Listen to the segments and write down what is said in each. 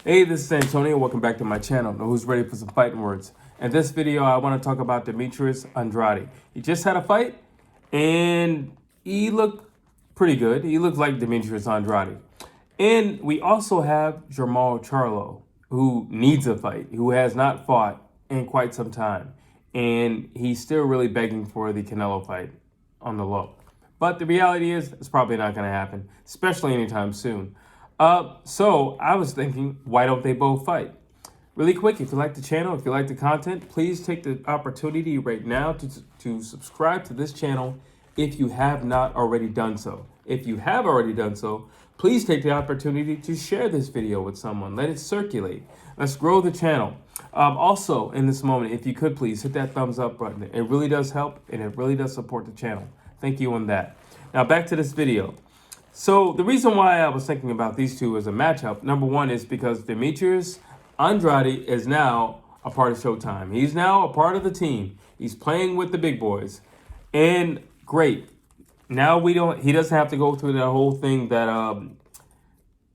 Hey, this is Antonio. Welcome back to my channel. Know who's ready for some fighting words? In this video, I want to talk about Demetrius Andrade. He just had a fight, and he looked pretty good. He looked like Demetrius Andrade. And we also have Jermall Charlo, who needs a fight, who has not fought in quite some time. And he's still really begging for the Canelo fight on the low. But the reality is, it's probably not going to happen, especially anytime soon. So I was thinking, why don't they both fight? Really quick, if you like the channel, if you like the content, please take the opportunity right now to subscribe to this channel if you have not already done so. If you have already done so, please take the opportunity to share this video with someone. Let it circulate. Let's grow the channel. Also, in this moment, if you could please hit that thumbs up button. It really does help, and it really does support the channel. Thank you on that. Now back to this video. So the reason why I was thinking about these two as a matchup, number one, is because Demetrius Andrade is now a part of Showtime. He's now a part of the team. He's playing with the big boys. And great. Now he doesn't have to go through that whole thing that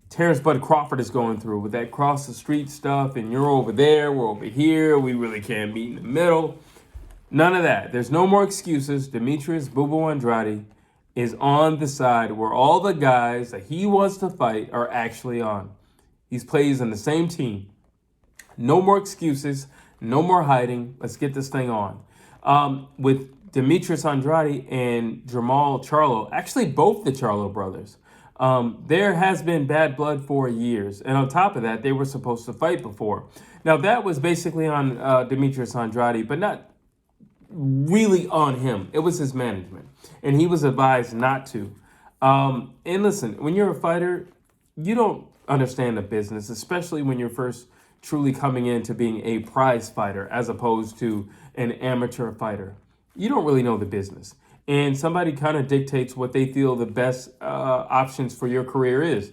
Terrence Bud Crawford is going through with that cross the street stuff, and you're over there, we're over here, we really can't meet in the middle. None of that. There's no more excuses. Demetrius Boo Andrade is on the side where all the guys that he wants to fight are actually on. He plays in the same team. No more excuses. No more hiding. Let's get this thing on. With Demetrius Andrade and Jermall Charlo, actually both the Charlo brothers, there has been bad blood for years. And on top of that, they were supposed to fight before. Now, that was basically on Demetrius Andrade, but not really on him. It was his management, and he was advised not to. And listen, when you're a fighter, you don't understand the business, especially when you're first truly coming into being a prize fighter as opposed to an amateur fighter. You don't really know the business, and somebody kind of dictates what they feel the best options for your career is,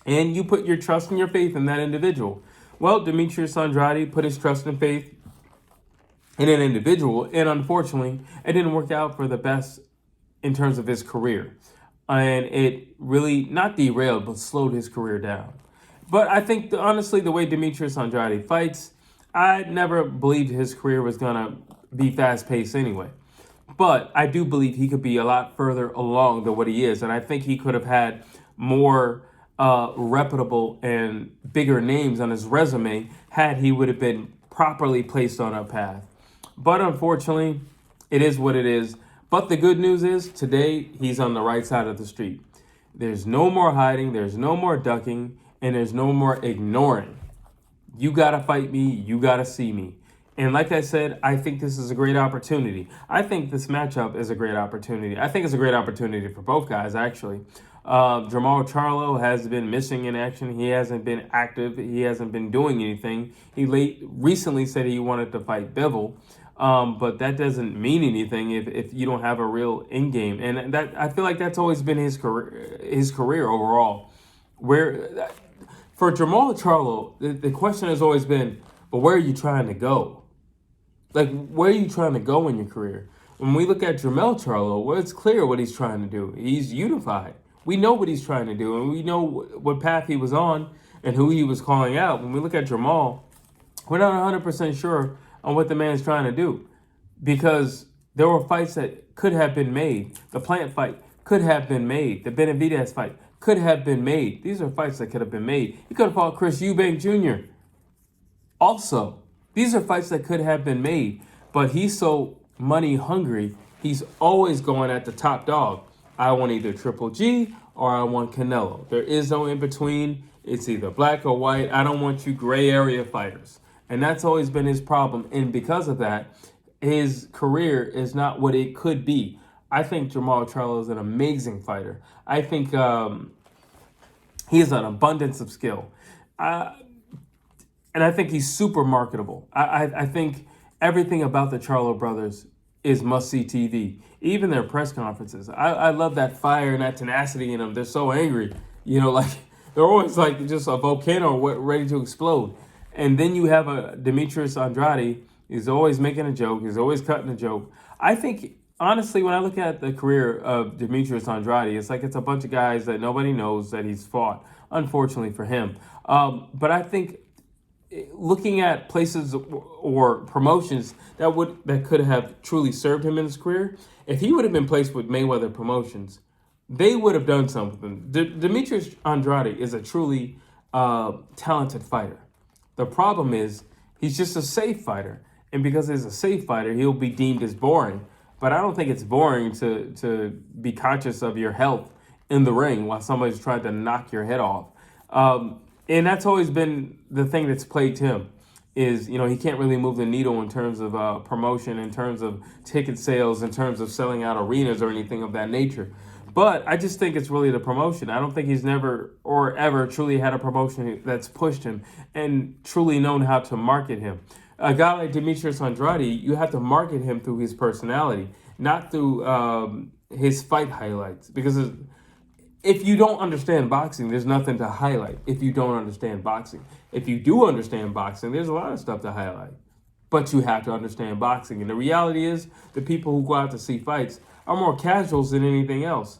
and you put your trust and your faith in that individual. Well, Demetrius Andrade put his trust and faith in an individual, and unfortunately, it didn't work out for the best in terms of his career. And it really not derailed, but slowed his career down. But I think, honestly, the way Demetrius Andrade fights, I never believed his career was going to be fast-paced anyway. But I do believe he could be a lot further along than what he is. And I think he could have had more reputable and bigger names on his resume had he would have been properly placed on a path. But unfortunately, it is what it is. But the good news is today he's on the right side of the street. There's no more hiding. There's no more ducking. And there's no more ignoring. You got to fight me. You got to see me. And like I said, I think this is a great opportunity. I think this matchup is a great opportunity. I think it's a great opportunity for both guys, actually. Jermall Charlo has been missing in action. He hasn't been active. He hasn't been doing anything. He recently said he wanted to fight Bivol. But that doesn't mean anything if you don't have a real end game. And that I feel like that's always been his career overall. Where for Jermall Charlo, the question has always been, but where are you trying to go? Like, where are you trying to go in your career? When we look at Jermall Charlo, well, it's clear what he's trying to do. He's unified. We know what he's trying to do, and we know what path he was on and who he was calling out. When we look at Jermall, we're not 100% sure on what the man's trying to do, because there were fights that could have been made. The Plant fight could have been made. The Benavidez fight could have been made. These are fights that could have been made. He could have fought Chris Eubank Jr. Also, these are fights that could have been made, but he's so money hungry, he's always going at the top dog. I want either Triple G or I want Canelo. There is no in between. It's either black or white. I don't want you gray area fighters. And that's always been his problem. And because of that, his career is not what it could be. I think Jermall Charlo is an amazing fighter. I think he has an abundance of skill. And I think he's super marketable. I think everything about the Charlo brothers is must-see TV. Even their press conferences. I love that fire and that tenacity in them. They're so angry. You know, like they're always like just a volcano ready to explode. And then you have a Demetrius Andrade. He's always making a joke. He's always cutting a joke. I think, honestly, when I look at the career of Demetrius Andrade, it's like it's a bunch of guys that nobody knows that he's fought, unfortunately for him. But I think looking at places or promotions that could have truly served him in his career, if he would have been placed with Mayweather Promotions, they would have done something. Demetrius Andrade is a truly talented fighter. The problem is he's just a safe fighter, and because he's a safe fighter, he'll be deemed as boring. But I don't think it's boring to be conscious of your health in the ring while somebody's trying to knock your head off. And that's always been the thing that's plagued him is, he can't really move the needle in terms of promotion, in terms of ticket sales, in terms of selling out arenas or anything of that nature. But I just think it's really the promotion. I don't think he's never or ever truly had a promotion that's pushed him and truly known how to market him. A guy like Demetrius Andrade, you have to market him through his personality, not through his fight highlights. Because if you don't understand boxing, there's nothing to highlight if you don't understand boxing. If you do understand boxing, there's a lot of stuff to highlight. But you have to understand boxing. And the reality is, the people who go out to see fights are more casuals than anything else.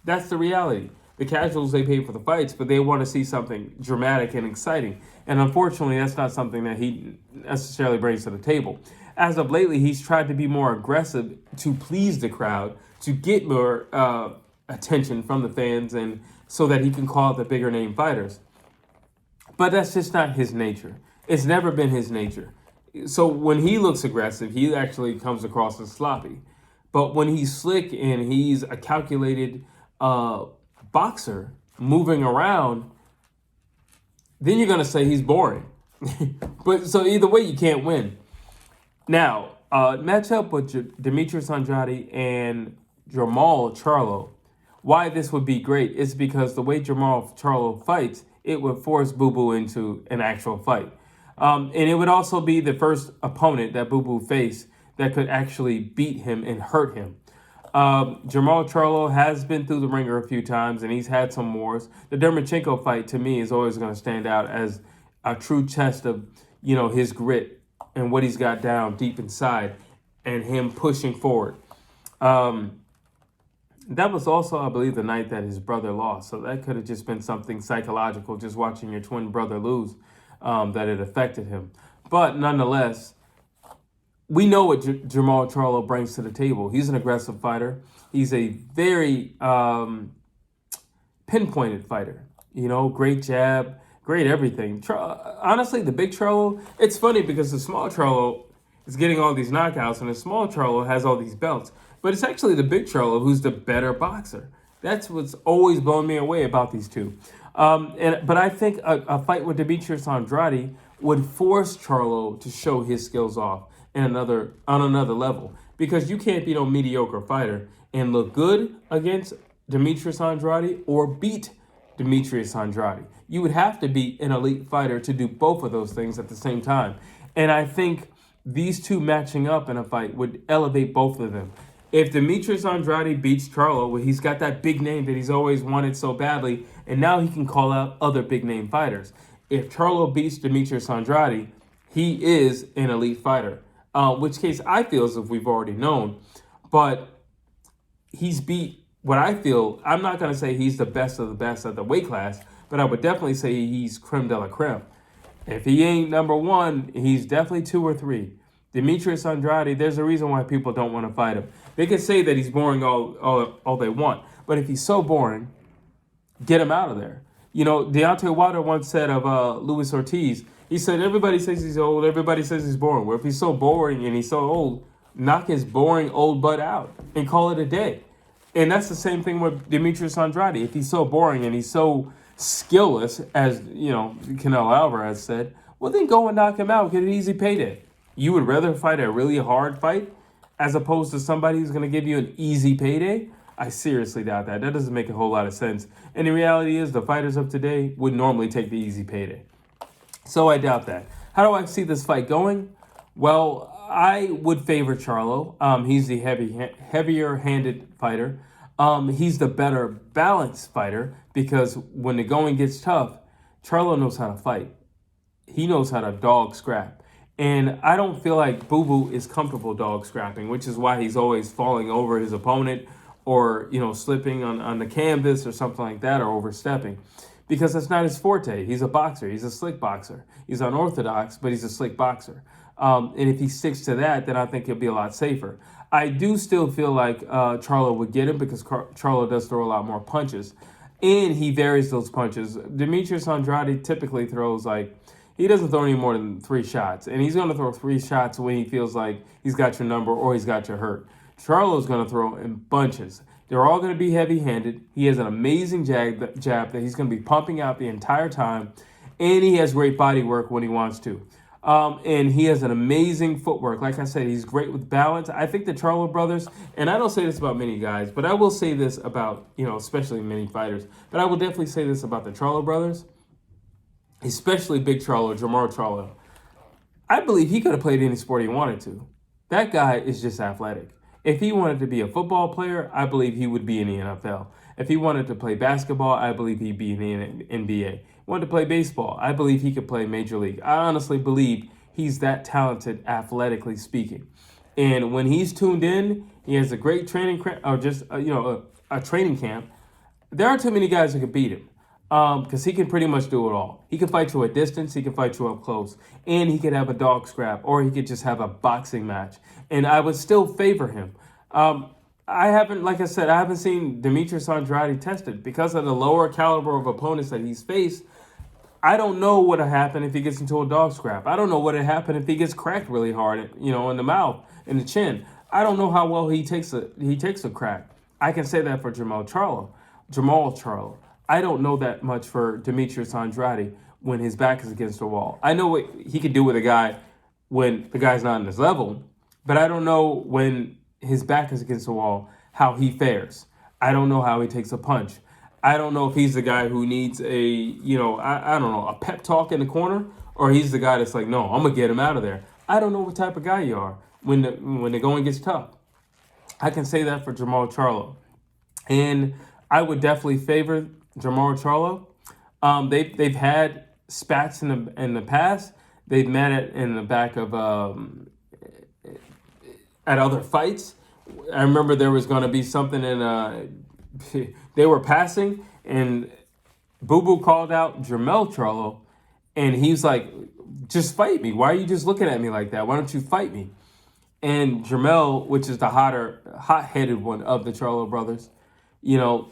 That's the reality. The casuals, they pay for the fights, but they want to see something dramatic and exciting. And unfortunately, that's not something that he necessarily brings to the table. As of lately, he's tried to be more aggressive to please the crowd, to get more attention from the fans, and so that he can call out the bigger name fighters. But that's just not his nature. It's never been his nature. So when he looks aggressive, he actually comes across as sloppy. But when he's slick and he's a calculated boxer moving around, then you're going to say he's boring. But so either way, you can't win. Now, match up with Demetrius Andrade and Jermall Charlo. Why this would be great is because the way Jermall Charlo fights, it would force Boo Boo into an actual fight. And it would also be the first opponent that Boo Boo faced that could actually beat him and hurt him. Jermall Charlo has been through the ringer a few times, and he's had some wars. The Dermachenko fight, to me, is always going to stand out as a true test of, his grit and what he's got down deep inside and him pushing forward. That was also, I believe, the night that his brother lost. So that could have just been something psychological, just watching your twin brother lose, that it affected him. But nonetheless, we know what Jermall Charlo brings to the table. He's an aggressive fighter. He's a very pinpointed fighter. Great jab, great everything. Honestly, the big Charlo, it's funny because the small Charlo is getting all these knockouts and the small Charlo has all these belts. But it's actually the big Charlo who's the better boxer. That's what's always blown me away about these two. But I think a fight with Demetrius Andrade would force Charlo to show his skills off on another level. Because you can't be no mediocre fighter and look good against Demetrius Andrade or beat Demetrius Andrade. You would have to be an elite fighter to do both of those things at the same time. And I think these two matching up in a fight would elevate both of them. If Demetrius Andrade beats Charlo, well, he's got that big name that he's always wanted so badly, and now he can call out other big name fighters. If Charlo beats Demetrius Andrade, he is an elite fighter, which case I feel as if we've already known. But he's beat what I feel, I'm not going to say he's the best of the best at the weight class, but I would definitely say he's creme de la creme. If he ain't number one, he's definitely 2 or 3. Demetrius Andrade, there's a reason why people don't want to fight him. They can say that he's boring all they want, but if he's so boring, get him out of there. Deontay Wilder once said of Luis Ortiz, he said, everybody says he's old, everybody says he's boring. Well, if he's so boring and he's so old, knock his boring old butt out and call it a day. And that's the same thing with Demetrius Andrade. If he's so boring and he's so skillless, as, Canelo Alvarez said, well, then go and knock him out, get an easy payday. You would rather fight a really hard fight as opposed to somebody who's going to give you an easy payday? I seriously doubt that. That doesn't make a whole lot of sense. And the reality is the fighters of today would normally take the easy payday. So I doubt that. How do I see this fight going? Well, I would favor Charlo. He's the heavier-handed fighter. He's the better balanced fighter because when the going gets tough, Charlo knows how to fight. He knows how to dog scrap. And I don't feel like Boo Boo is comfortable dog scrapping, which is why he's always falling over his opponent or, slipping on the canvas or something like that or overstepping. because that's not his forte. He's a boxer. He's a slick boxer. He's unorthodox, but he's a slick boxer. And if he sticks to that, then I think he'll be a lot safer. I do still feel like Charlo would get him because Charlo does throw a lot more punches. And he varies those punches. Demetrius Andrade typically throws he doesn't throw any more than 3 shots. And he's going to throw 3 shots when he feels like he's got your number or he's got your hurt. Charlo's going to throw in bunches. They're all going to be heavy-handed. He has an amazing jab that he's going to be pumping out the entire time. And he has great body work when he wants to. And he has an amazing footwork. Like I said, he's great with balance. I think the Charlo brothers, and I don't say this about many guys, but I will say this about, especially many fighters, but I will definitely say this about the Charlo brothers, especially Big Charlo, Jermall Charlo. I believe he could have played any sport he wanted to. That guy is just athletic. If he wanted to be a football player, I believe he would be in the NFL. If he wanted to play basketball, I believe he'd be in the NBA. Wanted to play baseball, I believe he could play Major League. I honestly believe he's that talented, athletically speaking. And when he's tuned in, he has a great training or just a training camp. There aren't too many guys who can beat him because he can pretty much do it all. He can fight you at distance, he can fight you up close, and he could have a dog scrap, or he could just have a boxing match. And I would still favor him. I haven't seen Demetrius Andrade tested because of the lower caliber of opponents that he's faced. I don't know what'll happen if he gets into a dog scrap. I don't know what'll happen if he gets cracked really hard, in the mouth, in the chin. I don't know how well he takes a crack. I can say that for Jermall Charlo. I don't know that much for Demetrius Andrade when his back is against the wall. I know what he can do with a guy when the guy's not on his level, but I don't know when his back is against the wall how he fares. I don't know how he takes a punch. I don't know if he's the guy who needs a pep talk in the corner, or he's the guy that's like, no, I'm going to get him out of there. I don't know what type of guy you are when the going gets tough. I can say that for Jermall Charlo. And I would definitely favor Jermall Charlo. They've had spats in the past. They've met it in the back of at other fights. I remember there was going to be something they were passing, and Boo Boo called out Jermall Charlo, and he's like, just fight me. Why are you just looking at me like that? Why don't you fight me? And Jermall, which is the hot-headed one of the Charlo brothers, of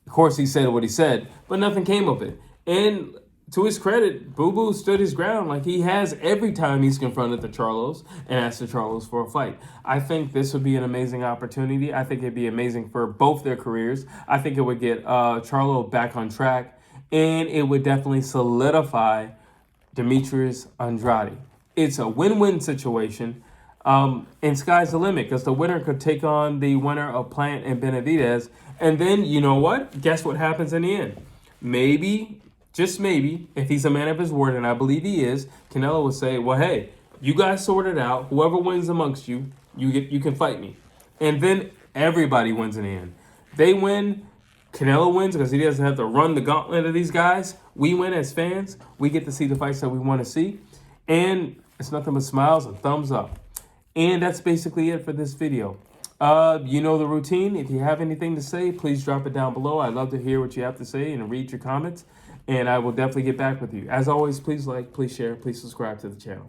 course he said what he said, but nothing came of it. And to his credit, Boo Boo stood his ground like he has every time he's confronted the Charlos and asked the Charlos for a fight. I think this would be an amazing opportunity. I think it'd be amazing for both their careers. I think it would get Charlo back on track, and it would definitely solidify Demetrius Andrade. It's a win-win situation, and sky's the limit because the winner could take on the winner of Plant and Benavidez, and then, you know what? Guess what happens in the end? Maybe, just maybe, if he's a man of his word, and I believe he is, Canelo will say, well, hey, you guys sort it out. Whoever wins amongst you, you can fight me. And then everybody wins in the end. They win, Canelo wins because he doesn't have to run the gauntlet of these guys. We win as fans. We get to see the fights that we want to see. And it's nothing but smiles and thumbs up. And that's basically it for this video. You know the routine. If you have anything to say, please drop it down below. I'd love to hear what you have to say and read your comments. And I will definitely get back with you. As always, please like, please share, please subscribe to the channel.